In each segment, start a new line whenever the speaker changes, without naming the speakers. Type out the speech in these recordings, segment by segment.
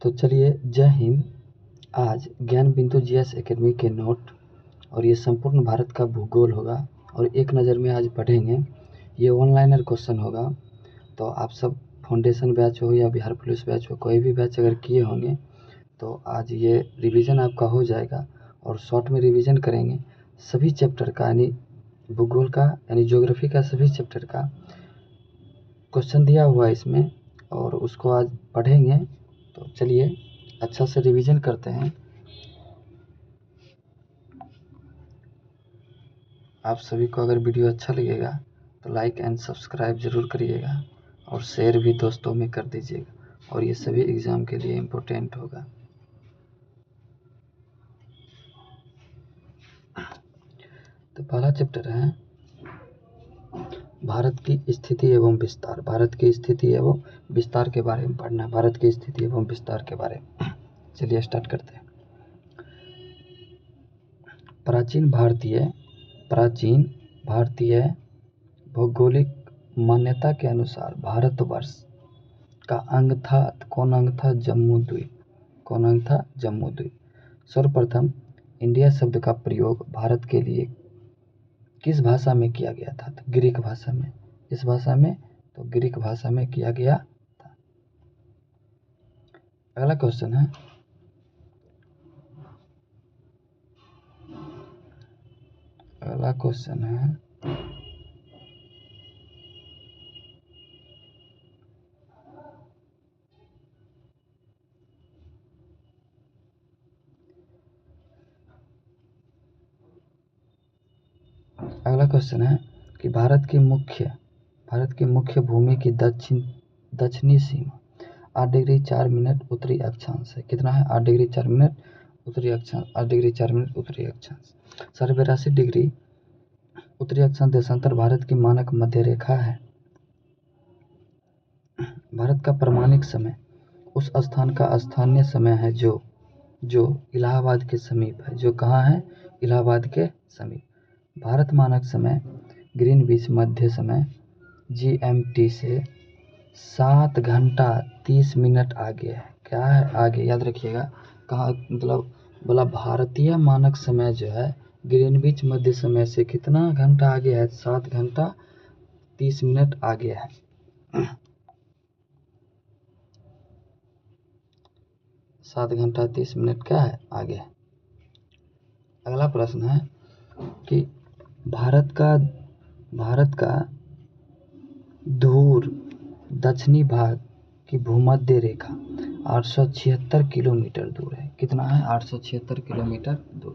तो चलिए, जय हिंद। आज ज्ञान बिंदु जीएस एकेडमी के नोट और ये संपूर्ण भारत का भूगोल होगा और एक नज़र में आज पढ़ेंगे। ये ऑनलाइनर क्वेश्चन होगा, तो आप सब फाउंडेशन बैच हो या बिहार पुलिस बैच हो, कोई भी बैच अगर किए होंगे तो आज ये रिवीजन आपका हो जाएगा और शॉर्ट में रिवीजन करेंगे सभी चैप्टर का, यानी भूगोल का यानी ज्योग्राफी का सभी चैप्टर का क्वेश्चन दिया हुआ है इसमें और उसको आज पढ़ेंगे। तो चलिए अच्छा से रिवीजन करते हैं। आप सभी को अगर वीडियो अच्छा लगेगा तो लाइक एंड सब्सक्राइब ज़रूर करिएगा और शेयर भी दोस्तों में कर दीजिएगा और ये सभी एग्ज़ाम के लिए इम्पोर्टेंट होगा। तो पहला चैप्टर है भारत की स्थिति एवं विस्तार। भारत की स्थिति एवं विस्तार के बारे में पढ़ना है, भारत की स्थिति एवं विस्तार के बारे में। चलिए स्टार्ट करते हैं। प्राचीन भारतीय भौगोलिक मान्यता के अनुसार भारतवर्ष का अंग था, कौन अंग था? जम्मू द्वीप। कौन अंग था? जम्मू द्वीप। सर्वप्रथम इंडिया शब्द का प्रयोग भारत के लिए किस भाषा में किया गया था? तो ग्रीक भाषा में। इस भाषा में तो ग्रीक भाषा में किया गया था। अगला क्वेश्चन है, अगला क्वेश्चन है अगला क्वेश्चन है कि भारत की मुख्य भूमि की दक्षिणी सीमा 8 डिग्री 4 मिनट उत्तरी अक्षांश है। कितना है? 8 डिग्री 4 मिनट उत्तरी अक्षांश। 8 डिग्री 4 मिनट उत्तरी अक्षांश। 82.5 डिग्री उत्तरी अक्षांश देशांतर भारत की मानक मध्य रेखा है। भारत का प्रमाणिक समय उस स्थान का स्थानीय समय है जो इलाहाबाद के समीप है। जो कहाँ है? इलाहाबाद के समीप। भारत मानक समय ग्रीनविच मध्य समय GMT से 7 घंटा 30 मिनट आगे है। क्या है? आगे। याद रखिएगा कहाँ, मतलब बोला भारतीय मानक समय जो है ग्रीनविच मध्य समय से कितना घंटा आगे है? 7 घंटा 30 मिनट आगे है। 7 घंटा 30 मिनट क्या है? आगे है। अगला प्रश्न है कि भारत का ध्रुव दक्षिणी भाग की भूमध्य रेखा 876 किलोमीटर दूर है। कितना है? 876 किलोमीटर दूर।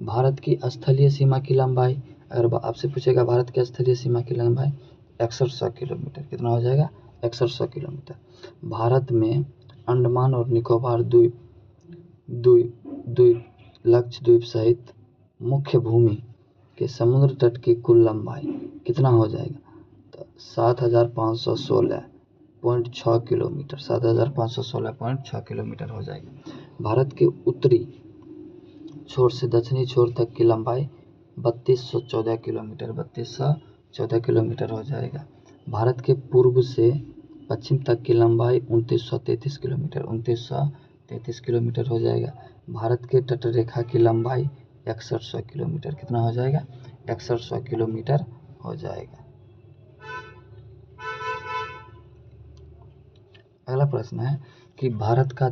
भारत की स्थलीय सीमा की लंबाई, अगर आपसे पूछेगा भारत की स्थलीय सीमा की लंबाई 6100 किलोमीटर। कितना हो जाएगा? 6100 किलोमीटर। भारत में अंडमान और निकोबार द्वीप लक्षद्वीप सहित मुख्य भूमि के समुद्र तट की कुल लंबाई कितना हो जाएगा? तो 7516.6 किलोमीटर। 7516.6 किलोमीटर हो जाएगा। भारत के उत्तरी छोर से दक्षिणी छोर तक की लंबाई 3214 किलोमीटर। 3214 किलोमीटर हो जाएगा। भारत के पूर्व से पश्चिम तक की लंबाई 2933 किलोमीटर। 2933 किलोमीटर हो जाएगा। भारत के तटरेखा की लंबाई 6100 किलोमीटर। कितना हो जाएगा? 6100 किलोमीटर हो जाएगा। अगला प्रश्न है कि भारत का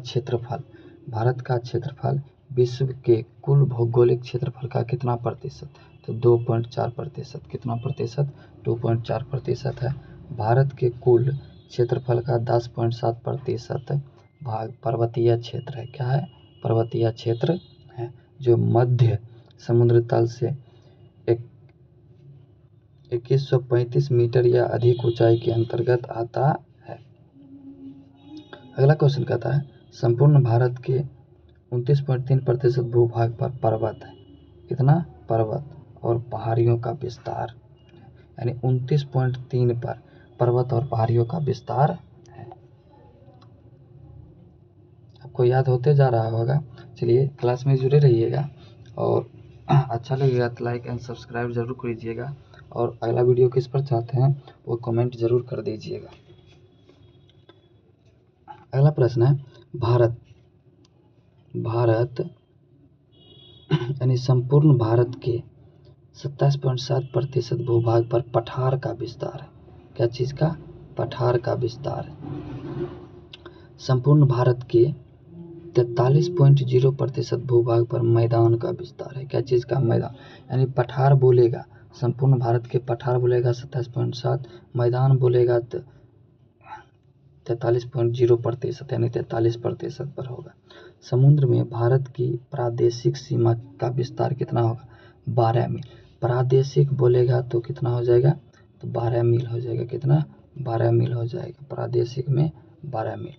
क्षेत्रफल विश्व के कुल भौगोलिक क्षेत्रफल का कितना प्रतिशत? तो 2.4%। कितना प्रतिशत? 2.4% है। भारत के कुल क्षेत्रफल का 10.7% भाग पर्वतीय क्षेत्र है। क्या है? पर्वतीय क्षेत्र है, जो मध्य समुद्र तल से 2135 मीटर या अधिक ऊंचाई के अंतर्गत आता है। अगला क्वेश्चन कहता है, संपूर्ण भारत के 29.3% भूभाग पर पर्वत है। कितना? पर्वत और पहाड़ियों का विस्तार, यानी 29.3 पर पर्वत और पहाड़ियों का विस्तार है। आपको याद होते जा रहा होगा। चलिए क्लास में जुड़े रहिएगा और अच्छा लगेगा तो लाइक एंड सब्सक्राइब जरूर कीजिएगा और अगला वीडियो किस पर चाहते हैं वो कमेंट जरूर कर दीजिएगा। अगला प्रश्न है, भारत भारत यानी संपूर्ण भारत के 27.7% भूभाग पर पठार का विस्तार है। क्या चीज़ का? पठार का विस्तार है। संपूर्ण भारत के 43.0% भूभाग पर मैदान का विस्तार है। क्या चीज़ का? मैदान। यानी पठार बोलेगा, संपूर्ण भारत के पठार बोलेगा 27.7, मैदान बोलेगा 43.0%, यानी 43% पर होगा। समुद्र में भारत की प्रादेशिक सीमा का विस्तार कितना होगा? 12 मील। प्रादेशिक बोलेगा तो कितना हो जाएगा? तो 12 मील हो जाएगा। कितना? 12 मील हो जाएगा। प्रादेशिक में 12 मील।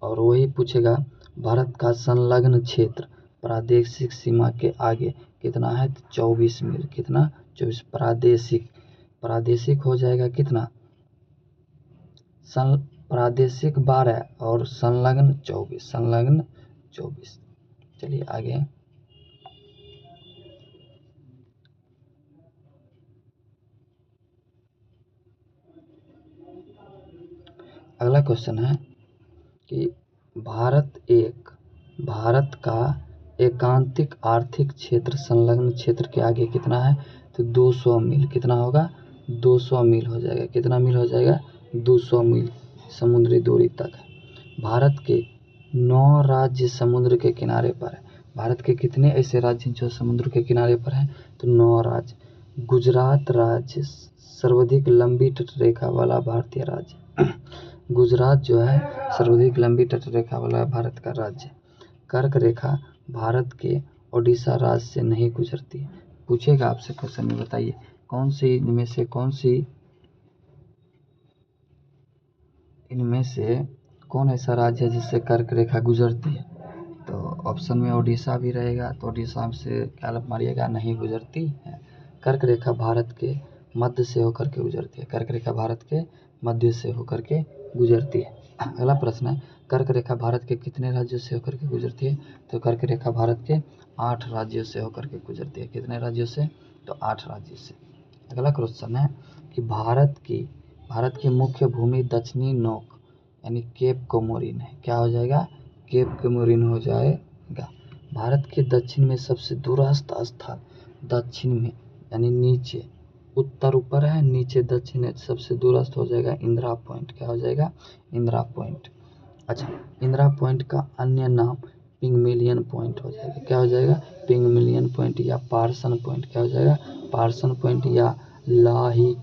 और वही पूछेगा भारत का संलग्न क्षेत्र प्रादेशिक सीमा के आगे कितना है? तो 24 मील। कितना? 24। प्रादेशिक हो जाएगा कितना? प्रादेशिक 12 और संलग्न 24। संलग्न 24। चलिए आगे। अगला क्वेश्चन है कि भारत का एकांतिक आर्थिक क्षेत्र संलग्न क्षेत्र के आगे कितना है? तो 200 मील। कितना होगा? 200 मील हो जाएगा। कितना मील हो जाएगा? 200 मील समुद्री दूरी तक है। भारत के 9 राज्य समुद्र के किनारे पर है। भारत के कितने ऐसे राज्य हैं जो समुद्र के किनारे पर हैं? तो 9 राज्य। गुजरात राज्य सर्वाधिक लंबी तटरेखा वाला भारतीय राज्य। गुजरात जो है सर्वाधिक लंबी तटरेखा वाला भारत का राज्य। कर्क रेखा भारत के ओडिशा राज्य से नहीं गुजरती है। पूछेगा आपसे क्वेश्चन में, बताइए इनमें से कौन ऐसा राज्य है जिससे कर्क रेखा गुजरती है? तो ऑप्शन में ओडिशा भी रहेगा, तो ओडिशा से क्या मारिएगा? नहीं गुजरती है। कर्क रेखा भारत के मध्य से होकर के गुजरती है। कर्क रेखा भारत के मध्य से होकर के गुजरती है। अगला प्रश्न है, कर्क रेखा भारत के कितने राज्यों से होकर के गुजरती है? तो कर्क रेखा भारत के 8 राज्यों से होकर के गुजरती है। कितने राज्यों से? तो 8 राज्यों से। अगला क्वेश्चन है कि भारत की मुख्य भूमि दक्षिणी नोक यानी केप कोमोरिन है। क्या हो जाएगा? केप कोमोरिन हो जाएगा। भारत के दक्षिण में सबसे दूरस्थ स्थान दक्षिण में यानी नीचे, उत्तर ऊपर है, नीचे दक्षिण है, सबसे दूरस्थ हो जाएगा इंदिरा पॉइंट। क्या हो जाएगा? इंदिरा पॉइंट। अच्छा, इंदिरा पॉइंट का अन्य नाम पिग्मेलियन पॉइंट हो जाएगा। क्या हो जाएगा? पिग्मेलियन पॉइंट या पार्सन पॉइंट। क्या हो जाएगा? पार्सन पॉइंट या लाही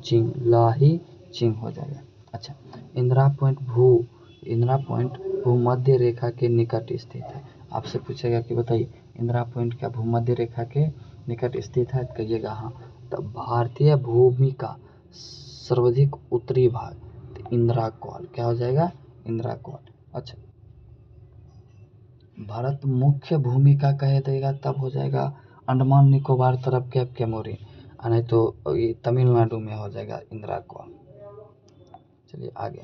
चिंग हो जाएगा। अच्छा, इंदिरा पॉइंट भूमध्य रेखा के निकट स्थित है। आपसे पूछेगा कि बताइए इंदिरा पॉइंट क्या भूमध्य रेखा के निकट स्थित है? कहिएगा हाँ। तो भारतीय भूमि का सर्वाधिक उत्तरी भाग तो इंदिरा कॉल। क्या हो जाएगा? इंदिरा कॉल। अच्छा, भारत मुख्य भूमि का कह देगा तब हो जाएगा अंडमान निकोबार तरफ केप कोमोरिन, नहीं तो ये तमिलनाडु में हो जाएगा इंदिरा कॉल। चलिए आगे।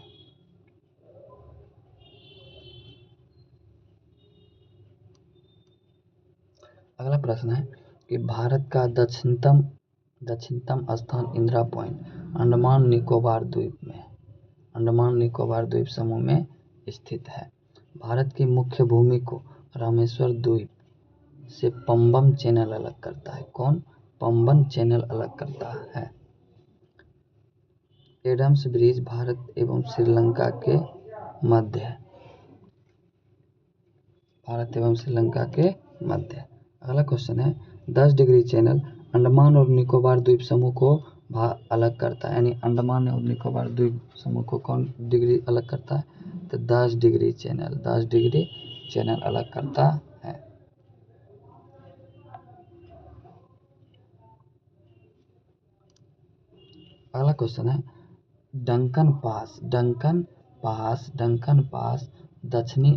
अगला प्रश्न है कि भारत का दक्षिणतम स्थान इंदिरा पॉइंट अंडमान निकोबार द्वीप में, अंडमान निकोबार द्वीप समूह में स्थित है। भारत की मुख्य भूमि को रामेश्वर द्वीप से पंबन चैनल अलग करता है। कौन? पंबन चैनल अलग करता है। एडम्स ब्रिज भारत एवं श्रीलंका के मध्य है। भारत एवं श्रीलंका के मध्य। अगला क्वेश्चन है 10 डिग्री चैनल अंडमान और निकोबार द्वीप समूह को अलग करता है। यानी अंडमान और निकोबार द्वीप समूह को कौन डिग्री अलग करता है? तो 10 डिग्री चैनल अलग करता है। अगला क्वेश्चन है डंकन पास दक्षिणी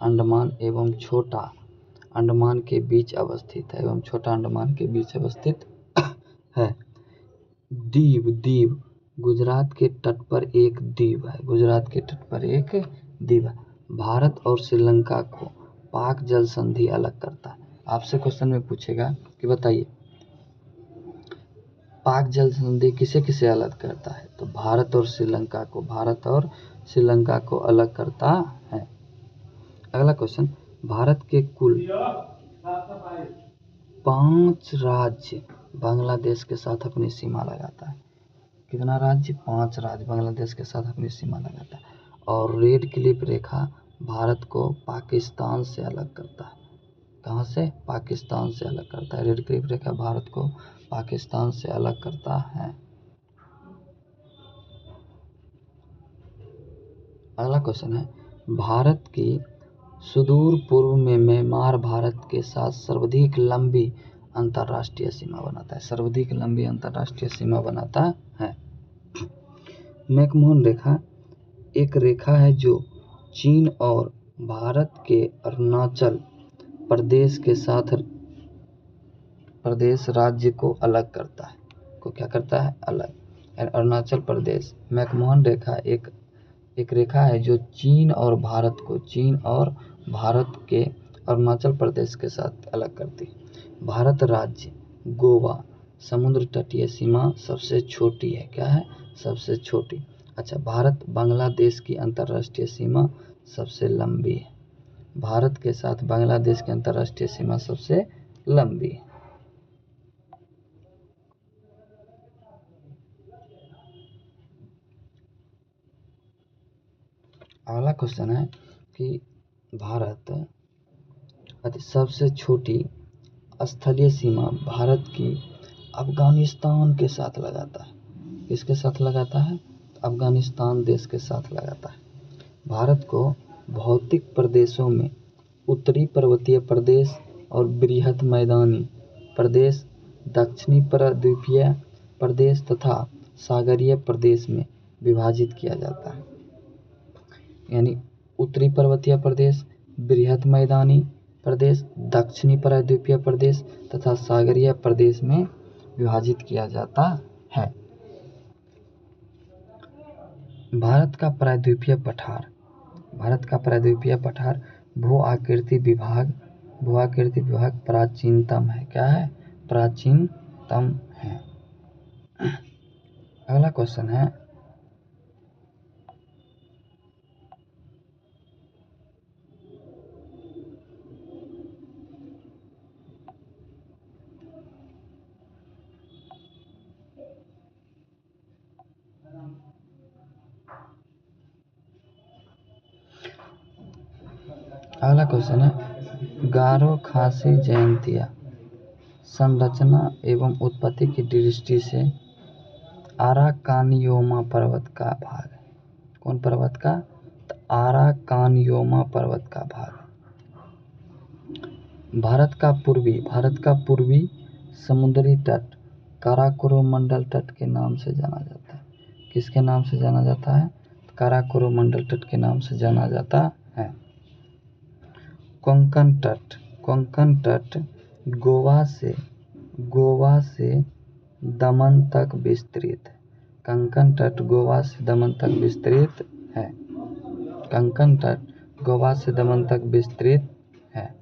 अंडमान एवं छोटा अंडमान के बीच अवस्थित है। द्वीप गुजरात के तट पर एक द्वीप है। भारत और श्रीलंका को पाक जल संधि अलग करता है। आपसे क्वेश्चन में पूछेगा कि बताइए पाक जल संधि किसे किसे अलग करता है? तो भारत और श्रीलंका को अलग करता है। अगला क्वेश्चन, भारत के कुल 5 राज्य बांग्लादेश के साथ अपनी सीमा लगाता है। कितना राज्य? 5 राज्य बांग्लादेश के साथ अपनी सीमा लगाता है। और रेड क्लिफ रेखा भारत को पाकिस्तान से अलग करता है। कहाँ से? पाकिस्तान से अलग करता है। रेड क्लिफ रेखा भारत को पाकिस्तान से अलग करता है। अगला क्वेश्चन है, भारत की सुदूर पूर्व में म्यांमार भारत के साथ सर्वाधिक लंबी अंतर्राष्ट्रीय सीमा बनाता है। सर्वाधिक लंबी अंतर्राष्ट्रीय सीमा बनाता है। मैकमोहन रेखा एक रेखा है जो चीन और भारत के अरुणाचल प्रदेश के साथ प्रदेश राज्य को अलग करता है। को क्या करता है? अलग। अरुणाचल प्रदेश। मैकमोहन रेखा एक रेखा है जो चीन और भारत के अरुणाचल प्रदेश के साथ अलग करती है। भारत राज्य गोवा समुद्र तटीय सीमा सबसे छोटी है। क्या है? सबसे छोटी। अच्छा, भारत बांग्लादेश की अंतर्राष्ट्रीय सीमा सबसे लंबी है। भारत के साथ बांग्लादेश की अंतर्राष्ट्रीय सीमा सबसे लंबी है। अगला क्वेश्चन है कि भारत सबसे छोटी स्थलीय सीमा भारत की अफगानिस्तान के साथ लगाता है। किसके साथ लगाता है? अफगानिस्तान देश के साथ लगाता है। भारत को भौतिक प्रदेशों में उत्तरी पर्वतीय प्रदेश और बृहद मैदानी प्रदेश, दक्षिणी प्रायद्वीपीय प्रदेश तथा सागरीय प्रदेश में विभाजित किया जाता है। यानी उत्तरी पर्वतीय प्रदेश, बृहद मैदानी प्रदेश, दक्षिणी प्रायद्वीपीय प्रदेश तथा सागरीय प्रदेश में विभाजित किया जाता है। भारत का प्रायद्वीपीय पठार भू आकृति विभाग प्राचीनतम है। क्या है? प्राचीनतम है। अगला क्वेश्चन है, गारो खासी जयंतिया संरचना एवं उत्पत्ति की दृष्टि से आराकानियोमा पर्वत का भाग है। कौन पर्वत का? तो आराकानियोमा पर्वत का भाग। भारत का पूर्वी समुद्री तट काराकोरमंडल तट के नाम से जाना जाता है। किसके नाम से जाना जाता है? काराकोरमंडल तट के नाम से जाना जाता है। कोंकण तट गोवा से दमन तक विस्तृत है। कोंकण तट गोवा से दमन तक विस्तृत है। कोंकण तट गोवा से दमन तक विस्तृत है।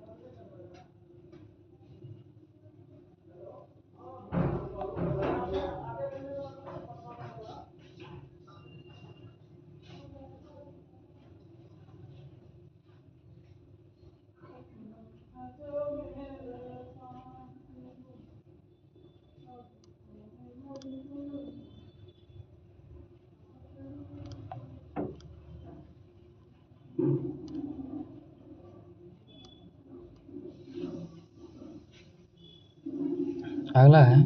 अगला है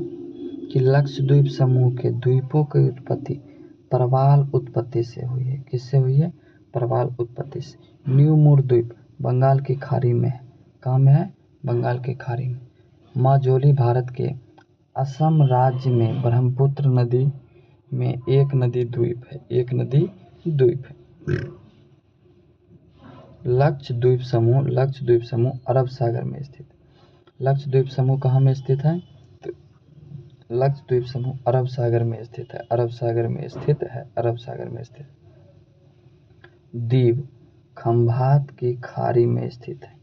कि लक्षद्वीप समूह के द्वीपों की उत्पत्ति प्रवाल उत्पत्ति से हुई है। किससे हुई है? प्रवाल उत्पत्ति से। न्यू मूर द्वीप बंगाल की खाड़ी में है। कहाँ में है? बंगाल की खाड़ी में। माजुली भारत के असम राज्य में ब्रह्मपुत्र नदी में एक नदी द्वीप है। लक्षद्वीप समूह अरब सागर में स्थित। लक्षद्वीप समूह कहाँ में स्थित है? लक्षद्वीप समूह अरब सागर में स्थित है। द्वीप खंभात की खाड़ी में स्थित है।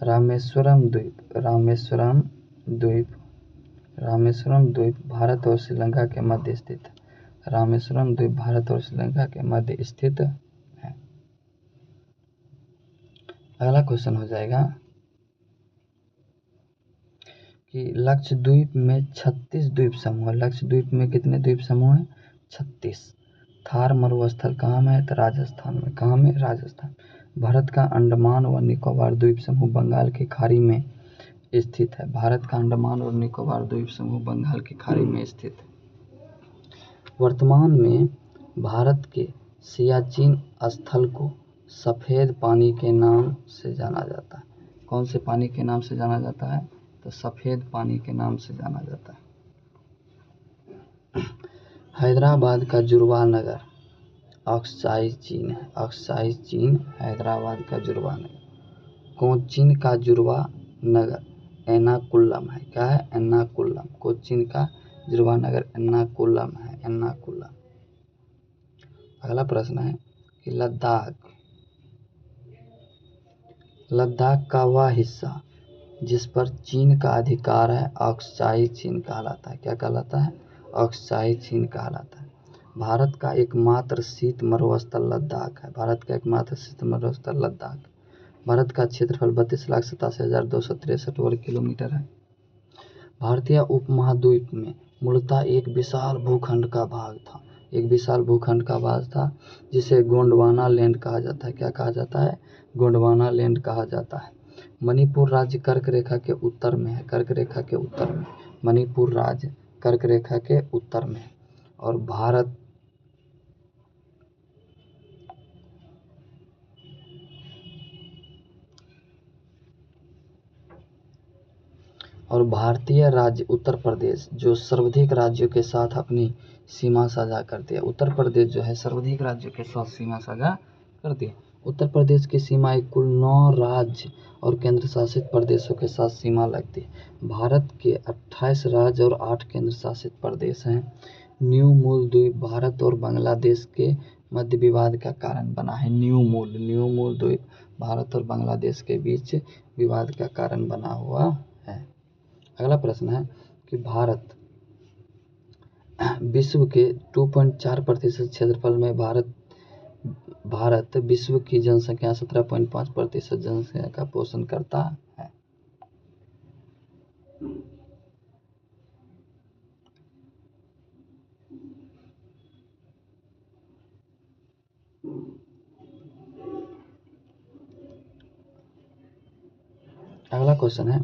रामेश्वरम द्वीप भारत और श्रीलंका के मध्य स्थित है। रामेश्वरम द्वीप भारत और श्रीलंका के मध्य स्थित है। अगला क्वेश्चन हो जाएगा कि लक्षद्वीप में 36 द्वीप समूह है। लक्षद्वीप में कितने द्वीप समूह हैं? 36। थार मरुस्थल कहाँ में है? तो राजस्थान में। कहाँ में? राजस्थान। भारत का अंडमान व निकोबार द्वीप समूह बंगाल की खाड़ी में स्थित है। भारत का अंडमान और निकोबार द्वीप समूह बंगाल की खाड़ी में स्थित है। वर्तमान में भारत के सियाचिन स्थल को सफ़ेद पानी के नाम से जाना जाता है। कौन से पानी के नाम से जाना जाता है? तो सफ़ेद पानी के नाम से जाना जाता है। हैदराबाद का जुड़वा नगर अक्साई चीन है। अक्साई चीन हैदराबाद का जुड़वा नगर। कोचीन का जुड़वा नगर एर्नाकुलम है। क्या है? एर्नाकुलम। कोचीन का जुड़वा नगर एर्नाकुलम है। एर्नाकुलम। अगला प्रश्न है कि लद्दाख का वह हिस्सा जिस पर चीन का अधिकार है अक्साई चीन कहलाता है। क्या कहलाता है? अक्साई चीन कहलाता है। भारत का एकमात्र शीत मरुस्थल लद्दाख है। भारत का एकमात्र शीत मरुस्थल लद्दाख। भारत का क्षेत्रफल 32,87,263 वर्ग किलोमीटर है। भारतीय उपमहाद्वीप में मूलतः एक विशाल भूखंड का भाग था। एक विशाल भूखंड का भाग था जिसे गोंडवाना लैंड कहा जाता है। क्या कहा जाता है? गोंडवाना लैंड कहा जाता है। मणिपुर राज्य कर्क रेखा के उत्तर में है। कर्क रेखा के उत्तर में मणिपुर राज्य कर्क रेखा के उत्तर में है। और भारतीय राज्य उत्तर प्रदेश जो सर्वाधिक राज्यों के साथ अपनी सीमा साझा करती है। उत्तर प्रदेश जो है सर्वाधिक राज्यों के साथ सीमा साझा करती है। उत्तर प्रदेश की सीमाएं कुल 9 राज्य और केंद्र शासित प्रदेशों के साथ सीमा लगती है। भारत के 28 राज्य और 8 केंद्र शासित प्रदेश हैं। न्यू मूल द्वीप भारत और बांग्लादेश के मध्य विवाद का कारण बना है। न्यू मूल द्वीप भारत और बांग्लादेश के बीच विवाद का कारण बना हुआ है। अगला प्रश्न है कि भारत विश्व के 2.4% क्षेत्रफल में भारत विश्व की जनसंख्या 17.5% जनसंख्या का पोषण करता है। अगला क्वेश्चन है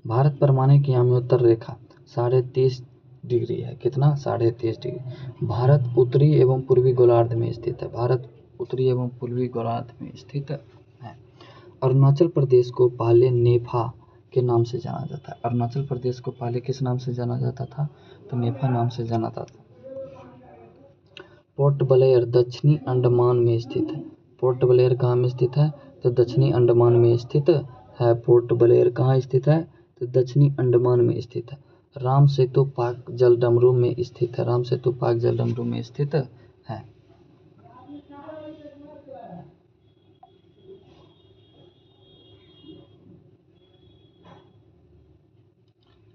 भारत परमाणु की आम्योत्तर रेखा 30.5 डिग्री है। कितना? 30.5 डिग्री। भारत उत्तरी एवं पूर्वी गोलार्ध में स्थित है। भारत उत्तरी एवं पूर्वी गोलार्ध में स्थित है। अरुणाचल प्रदेश को पहले नेफा के नाम से जाना जाता है। अरुणाचल प्रदेश को पहले किस नाम से जाना जाता था? तो नेफा नाम से जाना जाता था। पोर्ट ब्लेयर दक्षिणी अंडमान में स्थित है। पोर्ट ब्लेयर कहाँ में स्थित है? तो दक्षिणी अंडमान में स्थित है। पोर्ट ब्लेयर कहाँ स्थित है? तो दक्षिणी अंडमान में स्थित है। राम सेतु पाक जलडमरू में स्थित है। राम सेतु पाक जलडमरू में स्थित है।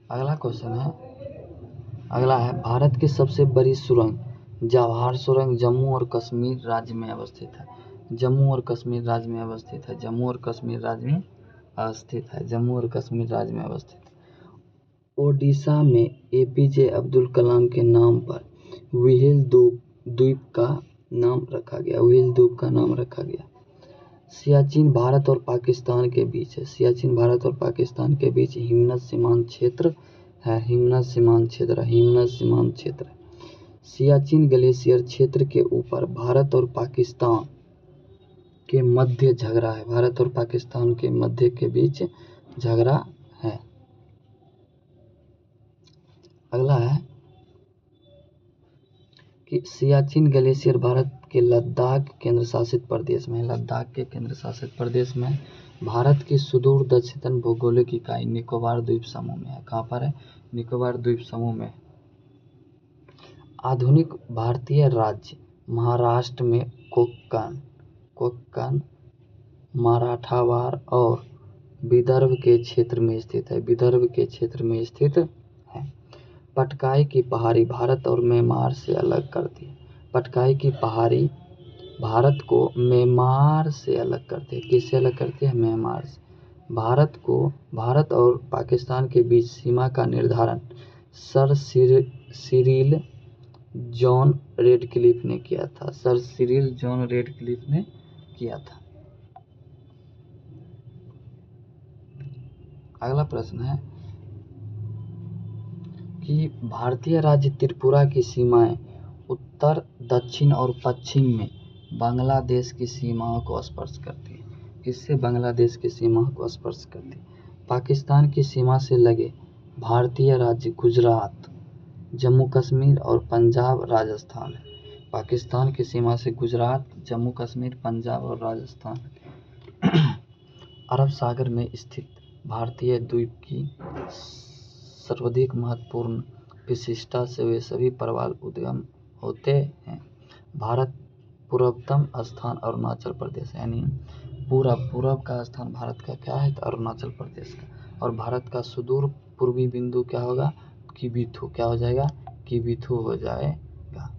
अगला क्वेश्चन है भारत की सबसे बड़ी सुरंग जवाहर सुरंग जम्मू और कश्मीर राज्य में अवस्थित है। जम्मू और कश्मीर राज्य में अवस्थित है। जम्मू और कश्मीर राज्य में अवस्थित है। जम्मू और कश्मीर राज्य में अवस्थित है। ओडिशा में एपीजे अब्दुल कलाम के नाम पर व्हील द्वीप का नाम रखा गया। व्हील द्वीप का नाम रखा गया। सियाचिन भारत और पाकिस्तान के बीच है। सियाचिन भारत और पाकिस्तान के बीच हिमनद सीमांत क्षेत्र है। हिमनद सीमांत क्षेत्र। सियाचिन ग्लेशियर क्षेत्र के ऊपर भारत और पाकिस्तान के मध्य झगड़ा है। भारत और पाकिस्तान के मध्य के बीच झगड़ा है। अगला है कि सियाचिन ग्लेशियर भारत के लद्दाख केंद्र शासित प्रदेश में। लद्दाख के केंद्र शासित प्रदेश में भारत की सुदूर दक्षिण भौगोलिक इकाई निकोबार द्वीप समूह में है। कहाँ पर है? निकोबार द्वीप समूह में। आधुनिक भारतीय राज्य महाराष्ट्र में कोंकण, मराठवाड़ा और विदर्भ के क्षेत्र में स्थित है। विदर्भ के क्षेत्र में स्थित है। पटकाई की पहाड़ी भारत और म्यांमार से अलग करती है। पटकाई की पहाड़ी भारत को म्यांमार से अलग करती है। किससे अलग करती है? म्यांमार से। भारत और पाकिस्तान के बीच सीमा का निर्धारण सर सिरिल जॉन रेडक्लिफ ने किया था। सर सिरिल जॉन रेडक्लिफ ने किया था। अगला प्रश्न है कि भारतीय राज्य त्रिपुरा की सीमाएं उत्तर, दक्षिण और पश्चिम में बांग्लादेश की सीमाओं को स्पर्श करती है। किससे बांग्लादेश की सीमाओं को स्पर्श करती है? पाकिस्तान की सीमा से लगे भारतीय राज्य गुजरात, जम्मू कश्मीर और पंजाब, राजस्थान है। पाकिस्तान की सीमा से गुजरात, जम्मू कश्मीर, पंजाब और राजस्थान। अरब सागर में स्थित भारतीय द्वीप की सर्वाधिक महत्वपूर्ण विशिष्टता से वे सभी प्रवाल उद्गम होते हैं। भारत पूर्वतम स्थान अरुणाचल प्रदेश, यानी पूरब का स्थान भारत का क्या है? तो अरुणाचल प्रदेश का। और भारत का सुदूर पूर्वी बिंदु क्या होगा? किबिथु। क्या हो जाएगा? किबिथु हो जाएगा।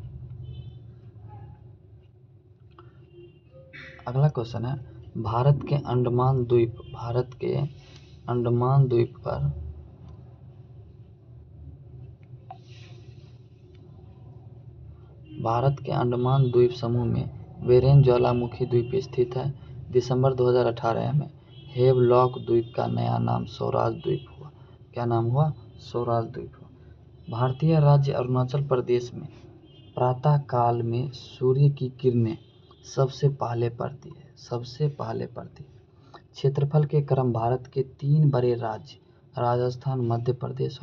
अगला क्वेश्चन है भारत के अंडमान द्वीप पर भारत के अंडमान द्वीप समूह में बेरेन ज्वालामुखी द्वीप स्थित है। दिसंबर 2018 में हेवलॉक द्वीप का नया नाम स्वराज द्वीप हुआ। क्या नाम हुआ? स्वराज द्वीप हुआ। भारतीय राज्य अरुणाचल प्रदेश में प्रातः काल में सूर्य की किरणें सबसे पहले पड़ती है। क्षेत्रफल के क्रम भारत के 3 बड़े राज्य राजस्थान, मध्य प्रदेश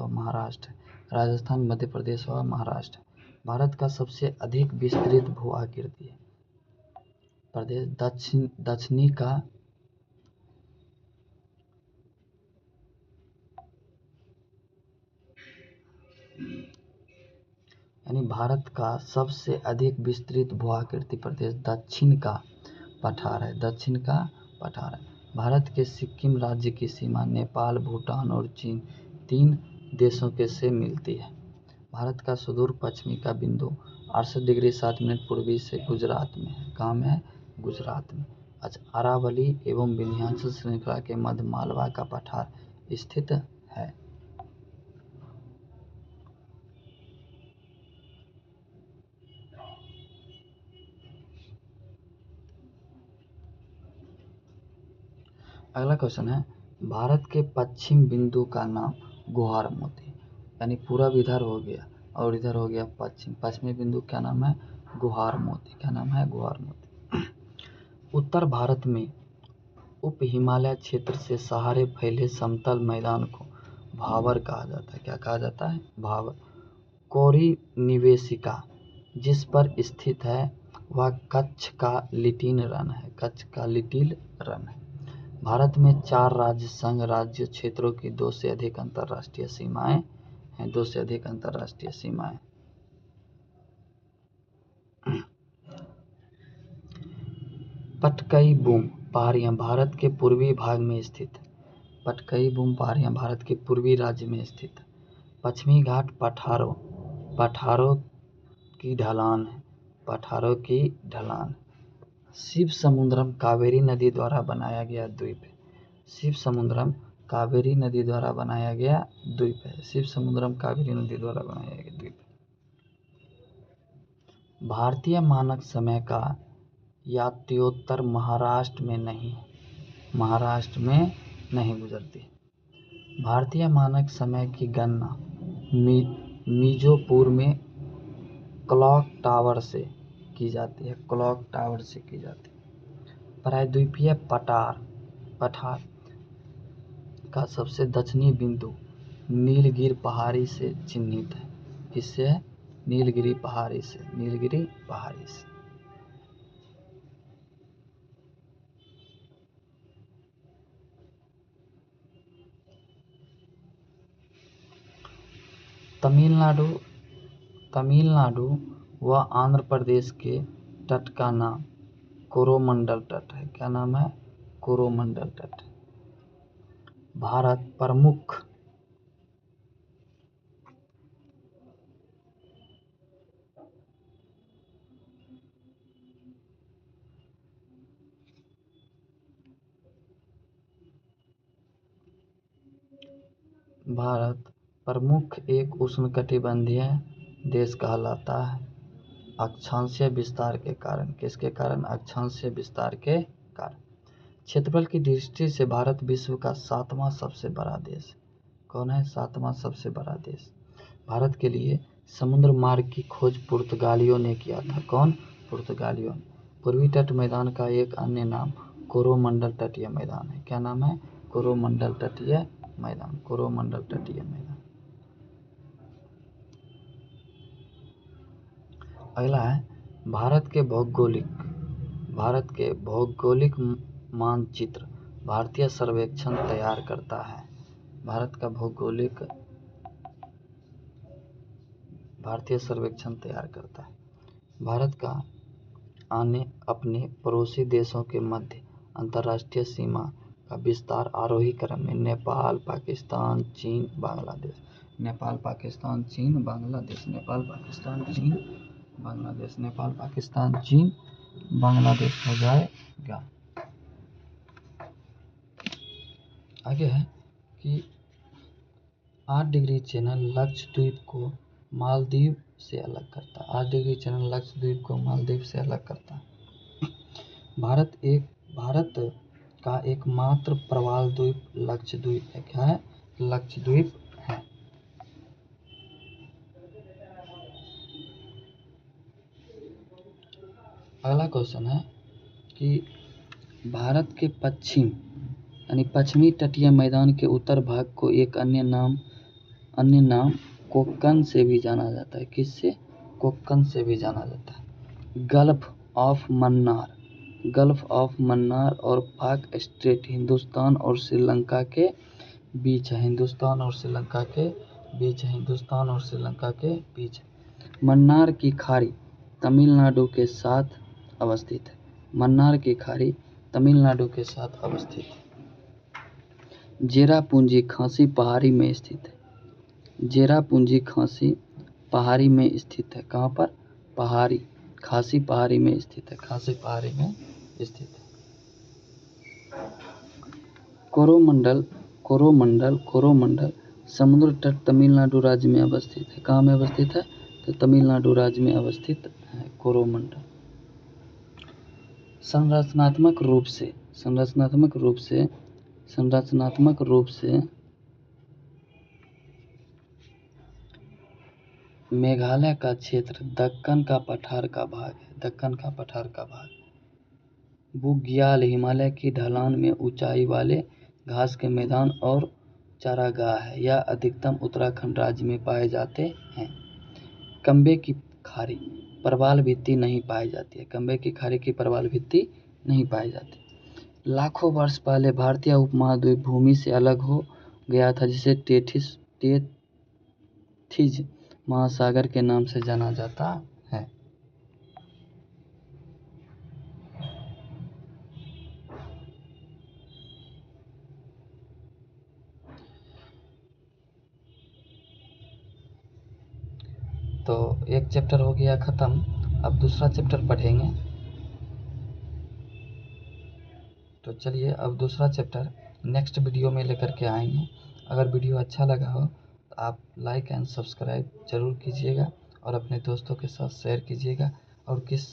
और महाराष्ट्र। भारत का सबसे अधिक विस्तृत भू आकृति प्रदेश दक्षिणी का यानी भारत का सबसे अधिक विस्तृत भू आकृति प्रदेश दक्षिण का पठार है। भारत के सिक्किम राज्य की सीमा नेपाल, भूटान और चीन 3 देशों के से मिलती है। भारत का सुदूर पश्चिमी का बिंदु 68 डिग्री 7 मिनट पूर्वी से गुजरात में है। कहाँ में है? गुजरात में। अच्छा, अरावली एवं विंध्याचल श्रृंखला के मध्य मालवा का पठार स्थित है। अगला क्वेश्चन है भारत के पश्चिम बिंदु का नाम गुहार मोती, यानी पूरा इधर हो गया और इधर हो गया पश्चिम। पश्चिमी बिंदु क्या नाम है? गुहार मोती। क्या नाम है? गुहार मोती। उत्तर भारत में उप हिमालय क्षेत्र से सहारे फैले समतल मैदान को भावर कहा जाता है। क्या कहा जाता है? भावर। कोरी निवेशिका जिस पर स्थित है वह कच्छ का लिटिल रन है। भारत में 4 राज्य संघ राज्य क्षेत्रों की 2 से अधिक अंतर्राष्ट्रीय सीमाएं हैं। पटकई बूम पहाड़ियाँ भारत के पूर्वी भाग में स्थित है। पटकई बूम पहाड़ियाँ भारत के पूर्वी राज्य में स्थित है। पश्चिमी घाट पठारों की ढलान। शिव समुद्रम कावेरी नदी द्वारा बनाया गया द्वीप है। भारतीय मानक समय का यात्रियोत्तर महाराष्ट्र में नहीं गुजरती। भारतीय मानक समय की गणना मिर्जापुर में क्लॉक टावर से की जाती है। प्रायद्वीपीय पठार का सबसे दक्षिणी बिंदु नीलगिरी पहाड़ी से चिन्हित है। किससे? नीलगिरी पहाड़ी से। तमिलनाडु व आंध्र प्रदेश के तट का नाम कोरोमंडल तट है। क्या नाम है? कोरोमंडल तट। भारत प्रमुख भारत प्रमुख एक उष्णकटिबंधीय देश कहलाता है अक्षांशीय विस्तार के कारण। किसके कारण? अक्षांशीय विस्तार के कारण। क्षेत्रफल की दृष्टि से भारत विश्व का 7वां सबसे बड़ा देश। कौन है 7वां सबसे बड़ा देश? भारत के लिए समुद्र मार्ग की खोज पुर्तगालियों ने किया था। कौन? पुर्तगालियों ने। पूर्वी तट मैदान का एक अन्य नाम कोरोमंडल तटीय मैदान है। क्या नाम है? कोरोमंडल तटीय मैदान। कोरोमंडल तटीय मैदान। अगला है भारत के भौगोलिक मानचित्र भारतीय सर्वेक्षण तैयार करता है। भारत का भौगोलिक भारतीय सर्वेक्षण तैयार करता है। भारत का अपने पड़ोसी देशों के मध्य अंतर्राष्ट्रीय सीमा का विस्तार आरोही क्रम में नेपाल, पाकिस्तान, चीन, बांग्लादेश। नेपाल, पाकिस्तान, चीन, बांग्लादेश। नेपाल, पाकिस्तान, चीन, बांग्लादेश। नेपाल, पाकिस्तान, चीन, बांग्लादेश हो जाएगा। आगे है कि 8 डिग्री चैनल लक्षद्वीप को मालदीव से अलग करता है। 8 डिग्री चैनल लक्षद्वीप को मालदीव से अलग करता है। भारत का एकमात्र प्रवाल द्वीप लक्षद्वीप है। क्या है? लक्षद्वीप है। अगला क्वेश्चन है कि भारत के पश्चिमी तटीय मैदान के उत्तर भाग को एक अन्य नाम कोक्कन से भी जाना जाता है। किससे? कोक्कन से भी जाना जाता है। गल्फ ऑफ मन्नार और पाक स्ट्रेट हिंदुस्तान और श्रीलंका के बीच है। हिंदुस्तान और श्रीलंका के बीच। मन्नार की खाड़ी तमिलनाडु के साथ अवस्थित है। मन्नार की खाड़ी तमिलनाडु के साथ अवस्थित है। चेरापूंजी खासी पहाड़ी में स्थित है। चेरापूंजी खासी पहाड़ी में स्थित है। कहाँ पर? खासी पहाड़ी में स्थित है। खासी पहाड़ी में स्थित है। कोरोमंडल समुद्र तट तमिलनाडु राज्य में अवस्थित है। कहाँ में अवस्थित है? तो तमिलनाडु राज्य में अवस्थित है कोरोमंडल। संरचनात्मक रूप से मेघालय का क्षेत्र दक्कन का पठार का भाग। बुग्याल हिमालय की ढलान में ऊंचाई वाले घास के मैदान और चारागाह है। यह अधिकतम उत्तराखंड राज्य में पाए जाते हैं। कंबे की खाड़ी प्रवाल भित्ति नहीं पाई जाती है। कंबे की खाड़ी की प्रवाल भित्ति नहीं पाई जाती। लाखों वर्ष पहले भारतीय उपमहाद्वीप भूमि से अलग हो गया था, जिसे टेथिस महासागर के नाम से जाना जाता है। तो एक चैप्टर हो गया खत्म। अब दूसरा चैप्टर पढ़ेंगे। तो चलिए अब दूसरा चैप्टर नेक्स्ट वीडियो में लेकर के आएंगे। अगर वीडियो अच्छा लगा हो तो आप लाइक एंड सब्सक्राइब जरूर कीजिएगा और अपने दोस्तों के साथ शेयर कीजिएगा। और किस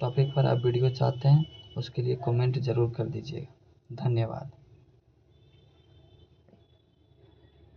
टॉपिक पर आप वीडियो चाहते हैं उसके लिए कमेंट ज़रूर कर दीजिएगा। धन्यवाद।